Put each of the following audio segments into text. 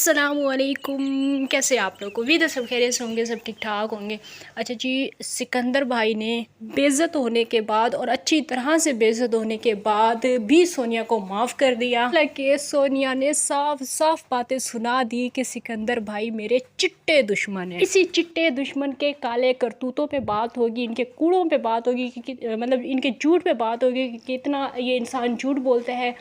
अस्सलामुअलैकुम। कैसे आप लोग को उम्मीद है सब खैरियत से होंगे, सब ठीक ठाक होंगे। अच्छा जी, सिकंदर भाई ने बेइज्जत होने के बाद और अच्छी तरह से बेइज्जत होने के बाद भी सोनिया को माफ़ कर दिया। हालांकि सोनिया ने साफ साफ बातें सुना दी कि सिकंदर भाई मेरे चिट्टे दुश्मन है। इसी चिट्टे दुश्मन के काले करतूतों पे बात होगी, इनके कूड़ों पे बात होगी कि मतलब इनके झूठ पे बात होगी कि कितना ये इंसान झूठ बोलते हैं।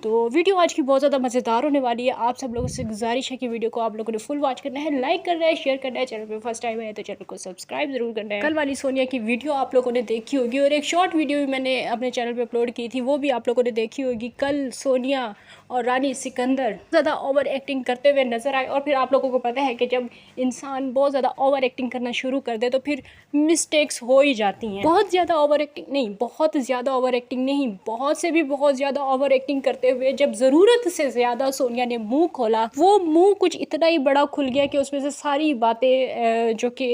तो वीडियो आज की बहुत ज़्यादा मज़ेदार होने वाली है। आप सब लोगों से गुजारिश है कि वीडियो को आप लोगों ने फुल वॉच करना है, लाइक करना है, शेयर करना है। चैनल पे फर्स्ट टाइम है तो चैनल को सब्सक्राइब जरूर करना है। कल वाली सोनिया की वीडियो आप लोगों ने देखी होगी और एक शॉर्ट वीडियो भी मैंने अपने चैनल पे अपलोड की थी, वो भी आप लोगों ने देखी होगी। कल सोनिया और रानी सिकंदर ज़्यादा ओवर एक्टिंग करते हुए नजर आए। और फिर आप लोगों को पता है कि जब इंसान बहुत ज़्यादा ओवर एक्टिंग करना शुरू कर दे तो फिर मिस्टेक्स हो ही जाती हैं। बहुत ज़्यादा ओवर एक्टिंग नहीं, बहुत ज़्यादा ओवर एक्टिंग नहीं, बहुत से भी बहुत ज़्यादा ओवर एक्टिंग करते हुए जब ज़रूरत से ज़्यादा सोनिया ने मुंह खोला, वो मुंह कुछ इतना ही बड़ा खुल गया कि उसमें से सारी बातें जो कि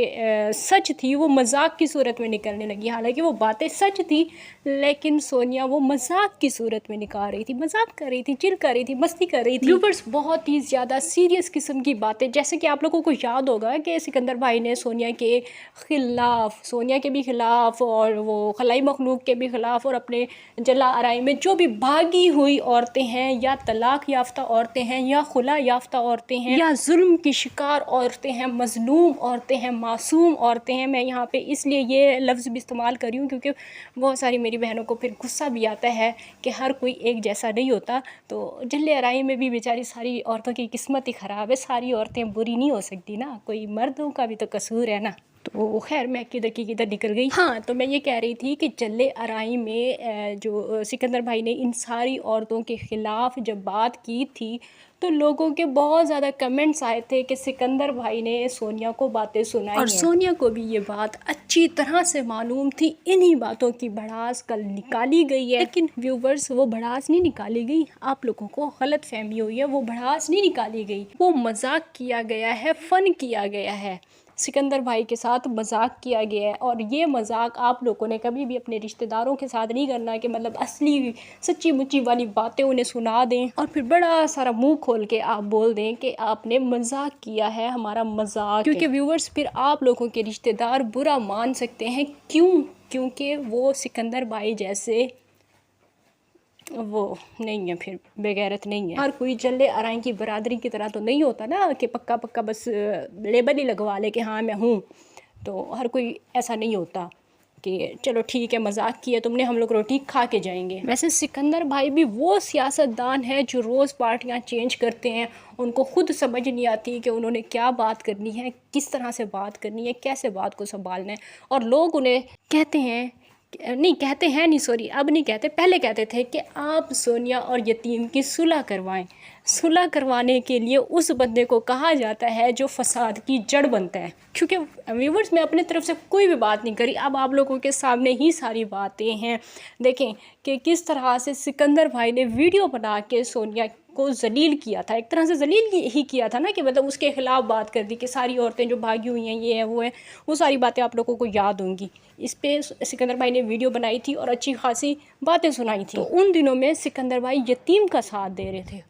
सच थी वो मजाक की सूरत में निकलने लगी। हालांकि वो बातें सच थी लेकिन सोनिया वो मजाक की सूरत में निकाल रही थी, मजाक कर रही थी, चिल कर रही थी, मस्ती कर रही थी। व्यूअर्स, बहुत ही ज़्यादा सीरियस किस्म की बातें, जैसे कि आप लोगों को याद होगा कि सिकंदर भाई ने सोनिया के ख़िलाफ़, सोनिया के भी ख़िलाफ़ और वो खलाई मखलूक के भी ख़िलाफ़ और अपने जला आराई में जो भी भागी हुई औरतें हैं या तलाक याफ्ता औरतें हैं या खुला याफ्ता औरतें हैं या जुल्म की शिकार औरतें हैं, मजलूम औरतें हैं, मासूम औरतें हैं, मैं यहाँ पे इसलिए ये लफ्ज़ भी इस्तेमाल कर रही हूँ क्योंकि बहुत सारी मेरी बहनों को फिर गुस्सा भी आता है कि हर कोई एक जैसा नहीं होता। तो जल्ले आराई में भी बेचारी सारी औरतों की किस्मत ही ख़राब है, सारी औरतें बुरी नहीं हो सकती ना, कोई मर्दों का भी तो कसूर है ना। तो खैर मैं किधर की किधर निकल गई। हाँ, तो मैं ये कह रही थी कि जल्ले आराई में जो सिकंदर भाई ने इन सारी औरतों के ख़िलाफ़ जब बात की थी तो लोगों के बहुत ज़्यादा कमेंट्स आए थे कि सिकंदर भाई ने सोनिया को बातें सुनाई और सोनिया को भी ये बात अच्छी तरह से मालूम थी। इन्हीं बातों की भड़ास कल निकाली गई है, लेकिन व्यूवर्स वो भड़ास नहीं निकाली गई, आप लोगों को गलत फहमी हुई है। वो भड़ास नहीं निकाली गई, वो मजाक किया गया है, फ़न किया गया है, सिकंदर भाई के साथ मजाक किया गया है। और ये मजाक आप लोगों ने कभी भी अपने रिश्तेदारों के साथ नहीं करना कि मतलब असली सच्ची मुच्ची वाली बातें उन्हें सुना दें और फिर बड़ा सारा मुंह खोल के आप बोल दें कि आपने मजाक किया है, हमारा मजाक। क्योंकि व्यूवर्स फिर आप लोगों के रिश्तेदार बुरा मान सकते हैं। क्यों? क्योंकि वो सिकंदर भाई जैसे वो नहीं है, फिर बेगैरत नहीं है। हर कोई जल्ले आराई की बरादरी की तरह तो नहीं होता ना कि पक्का पक्का बस लेबल ही लगवा ले कि हाँ मैं हूँ। तो हर कोई ऐसा नहीं होता कि चलो ठीक है मजाक किया तुमने, हम लोग रोटी खा के जाएंगे। वैसे सिकंदर भाई भी वो सियासतदान है जो रोज़ पार्टियां चेंज करते हैं, उनको खुद समझ नहीं आती कि उन्होंने क्या बात करनी है, किस तरह से बात करनी है, कैसे बात को संभालना है। और लोग उन्हें कहते हैं नहीं, कहते हैं नहीं, सॉरी अब नहीं कहते, पहले कहते थे कि आप सोनिया और यतीम की सुलह करवाएं। सुलह करवाने के लिए उस बंदे को कहा जाता है जो फसाद की जड़ बनता है। क्योंकि व्यूवर्स मैं अपनी तरफ से कोई भी बात नहीं करी, अब आप लोगों के सामने ही सारी बातें हैं। देखें कि किस तरह से सिकंदर भाई ने वीडियो बना के सोनिया को जलील किया था, एक तरह से जलील ही किया था ना, कि मतलब उसके खिलाफ बात कर दी कि सारी औरतें जो भागी हुई हैं ये है वो है, वो सारी बातें आप लोगों को याद होंगी। इस पे सिकंदर भाई ने वीडियो बनाई थी और अच्छी खासी बातें सुनाई थी। तो उन दिनों में सिकंदर भाई यतीम का साथ दे रहे थे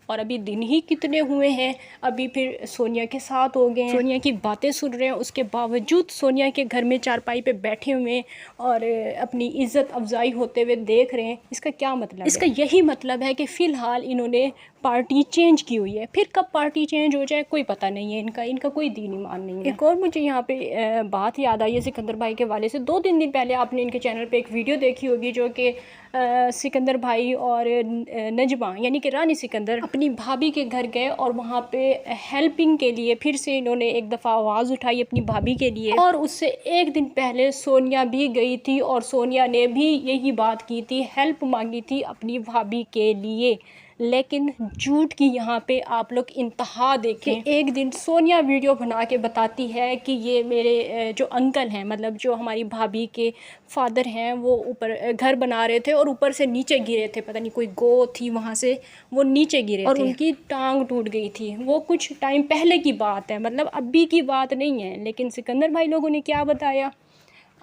और अभी दिन ही कितने हुए हैं, अभी फिर सोनिया के साथ हो गए, सोनिया की बातें सुन रहे हैं, उसके बावजूद सोनिया के घर में चारपाई पे बैठे हुए हैं और अपनी इज्जत अफजाई होते हुए देख रहे हैं। इसका क्या मतलब? इसका यही मतलब है कि फ़िलहाल इन्होंने पार्टी चेंज की हुई है। फिर कब पार्टी चेंज हो जाए कोई पता नहीं है, इनका कोई दीन ईमान नहीं है। एक और मुझे यहाँ पे बात याद आई है सिकंदर भाई के वाले से। 2-3 दिन पहले आपने इनके चैनल पे एक वीडियो देखी होगी जो कि सिकंदर भाई और नजमा यानी कि रानी सिकंदर अपनी भाभी के घर गए और वहाँ पे हेल्पिंग के लिए फिर से इन्होंने एक दफ़ा आवाज़ उठाई अपनी भाभी के लिए। और उससे एक दिन पहले सोनिया भी गई थी और सोनिया ने भी यही बात की थी, हेल्प मांगी थी अपनी भाभी के लिए। लेकिन झूठ की यहाँ पे आप लोग इंतहा देखें। एक दिन सोनिया वीडियो बना के बताती है कि ये मेरे जो अंकल हैं, मतलब जो हमारी भाभी के फादर हैं, वो ऊपर घर बना रहे थे और ऊपर से नीचे गिरे थे, पता नहीं कोई गो थी वहाँ से वो नीचे गिरे और उनकी टांग टूट गई थी। वो कुछ टाइम पहले की बात है, मतलब अभी की बात नहीं है। लेकिन सिकंदर भाई लोगों ने क्या बताया,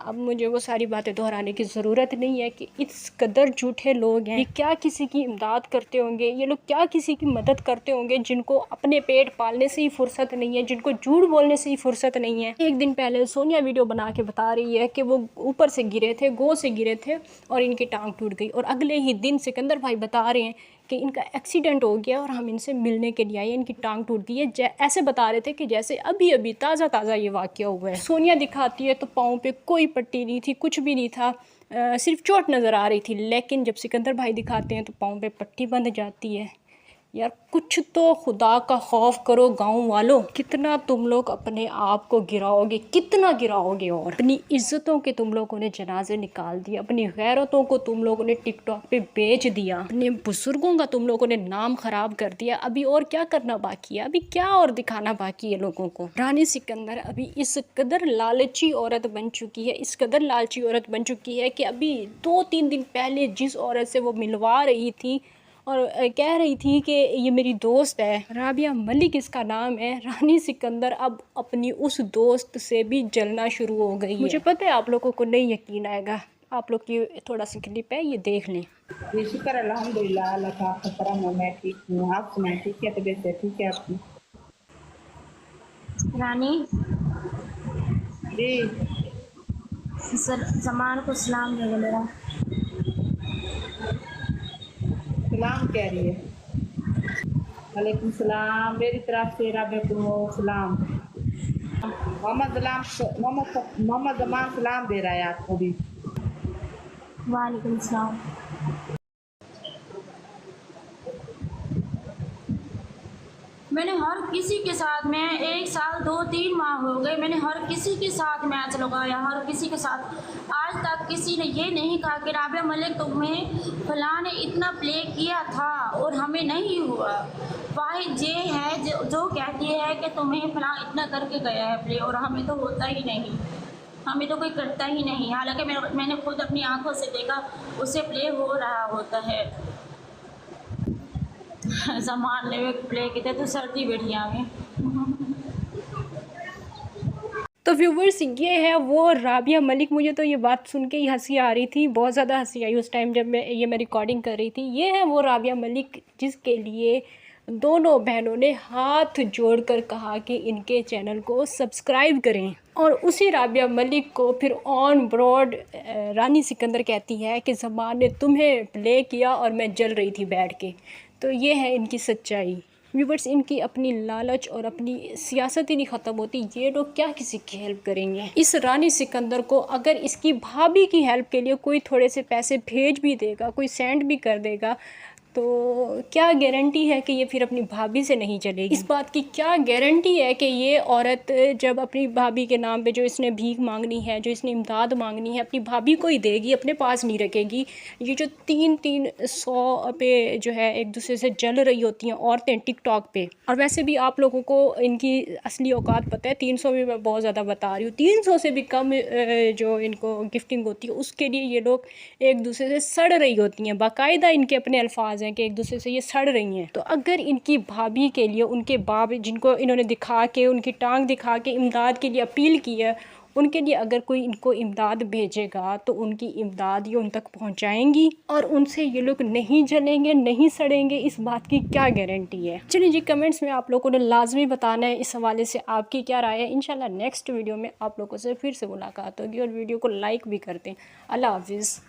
अब मुझे वो सारी बातें दोहराने की ज़रूरत नहीं है कि इस कदर झूठे लोग हैं। ये क्या किसी की इमदाद करते होंगे, ये लोग क्या किसी की मदद करते होंगे जिनको अपने पेट पालने से ही फुर्सत नहीं है, जिनको झूठ बोलने से ही फुर्सत नहीं है। एक दिन पहले सोनिया वीडियो बना के बता रही है कि वो ऊपर से गिरे थे, गो से गिरे थे और इनकी टांग टूट गई, और अगले ही दिन सिकंदर भाई बता रहे हैं कि इनका एक्सीडेंट हो गया और हम इनसे मिलने के लिए आए, इनकी टांग टूट गई है। ऐसे बता रहे थे कि जैसे अभी अभी ताज़ा ये वाक़या हुआ है। सोनिया दिखाती है तो पाँव पे कोई पट्टी नहीं थी, कुछ भी नहीं था, सिर्फ चोट नज़र आ रही थी। लेकिन जब सिकंदर भाई दिखाते हैं तो पाँव पे पट्टी बंध जाती है। यार कुछ तो खुदा का खौफ करो गांव वालों। कितना तुम लोग अपने आप को गिराओगे, कितना गिराओगे। और अपनी इज्जतों के तुम लोगों ने जनाजे निकाल दिए, अपनी गैरतों को तुम लोगों ने टिकटॉक पे बेच दिया, अपने बुजुर्गों का तुम लोगों ने नाम खराब कर दिया। अभी और क्या करना बाकी है, अभी क्या और दिखाना बाकी है लोगों को। रानी सिकंदर अभी इस कदर लालची औरत बन चुकी है, इस कदर लालची औरत बन चुकी है कि अभी 2-3 दिन पहले जिस औरत से वो मिलवा रही थी और कह रही थी कि ये मेरी दोस्त है, राबिया मलिक इसका नाम है, रानी सिकंदर अब अपनी उस दोस्त से भी जलना शुरू हो गई है। मुझे पता है आप लोगों को नहीं यकीन आएगा, आप लोग की थोड़ा सा क्लिप है, ये देख लें। जी शुक्र अल्हम्दुलिल्लाह, अल्लाह का करम है, मैं ठीक हूँ। आप सुनाएं, ठीक है? तबीयत से ठीक है आपकी? रानी जी जमान को सलाम भेजो मेरा। सलाम कह रही है। वालेकुम सलाम, मेरी तरफ से राबिया को सलाम। मोहम्मद जमान सलाम दे रहा है आपको भी। वालेकुम सलाम। मैंने हर किसी के साथ में 1 साल 2-3 माह हो गए, मैंने हर किसी के साथ मैच लगाया, हर किसी के साथ। आज तक किसी ने ये नहीं कहा कि राबिया मलिक तुम्हें फलां ने इतना प्ले किया था और हमें नहीं हुआ। वाहिद ये है जो कहती है कि तुम्हें फलां इतना करके गया है प्ले, और हमें तो होता ही नहीं, हमें तो कोई करता ही नहीं। हालांकि मैंने खुद अपनी आंखों से देखा, उससे प्ले हो रहा होता है। सामान ने प्ले किया तो सर्दी बैठिया में। तो व्यूवर्स ये है वो राबिया मलिक। मुझे तो ये बात सुन के ही हंसी आ रही थी, बहुत ज़्यादा हंसी आई उस टाइम जब मैं रिकॉर्डिंग कर रही थी। ये है वो राबिया मलिक जिसके लिए दोनों बहनों ने हाथ जोड़कर कहा कि इनके चैनल को सब्सक्राइब करें, और उसी राबिया मलिक को फिर ऑन ब्रॉड रानी सिकंदर कहती है कि ज़मान ने तुम्हें प्ले किया और मैं जल रही थी बैठ के। तो ये है इनकी सच्चाई। व्यूवर्स इनकी अपनी लालच और अपनी सियासत ही नहीं ख़त्म होती, ये लोग क्या किसी की हेल्प करेंगे। इस रानी सिकंदर को अगर इसकी भाभी की हेल्प के लिए कोई थोड़े से पैसे भेज भी देगा, कोई सेंड भी कर देगा, तो क्या गारंटी है कि ये फिर अपनी भाभी से नहीं चलेगी। इस बात की क्या गारंटी है कि ये औरत जब अपनी भाभी के नाम पे जो इसने भीख मांगनी है, जो इसने इमदाद मांगनी है, अपनी भाभी को ही देगी, अपने पास नहीं रखेगी। ये जो 300 पे जो है एक दूसरे से जल रही होती हैं औरतें टिकटॉक पे, और वैसे भी आप लोगों को इनकी असली औकात पता है। 300 भी मैं बहुत ज़्यादा बता रही हूँ, 300 से भी कम जो इनको गिफ्टिंग होती है उसके लिए ये लोग एक दूसरे से सड़ रही होती हैं। बाकायदा इनके अपने अल्फाज हैं कि एक दूसरे से ये सड़ रही हैं। तो अगर इनकी भाभी के लिए उनके बाप जिनको इन्होंने दिखा के, उनकी टांग दिखा के इमदाद के लिए अपील की है, उनके लिए अगर कोई इनको इमदाद भेजेगा तो उनकी इमदाद ये उन तक पहुंचाएंगी और उनसे ये लोग नहीं जलेंगे, नहीं सड़ेंगे। इस बात की क्या गारंटी है। चलिए जी, कमेंट्स में आप लोगों ने लाजमी बताना है इस हवाले से आपकी क्या राय है। इंशाल्लाह नेक्स्ट वीडियो में आप लोगों से फिर से मुलाकात होगी, और वीडियो को लाइक भी करते हैं। अल्लाह हाफिज़।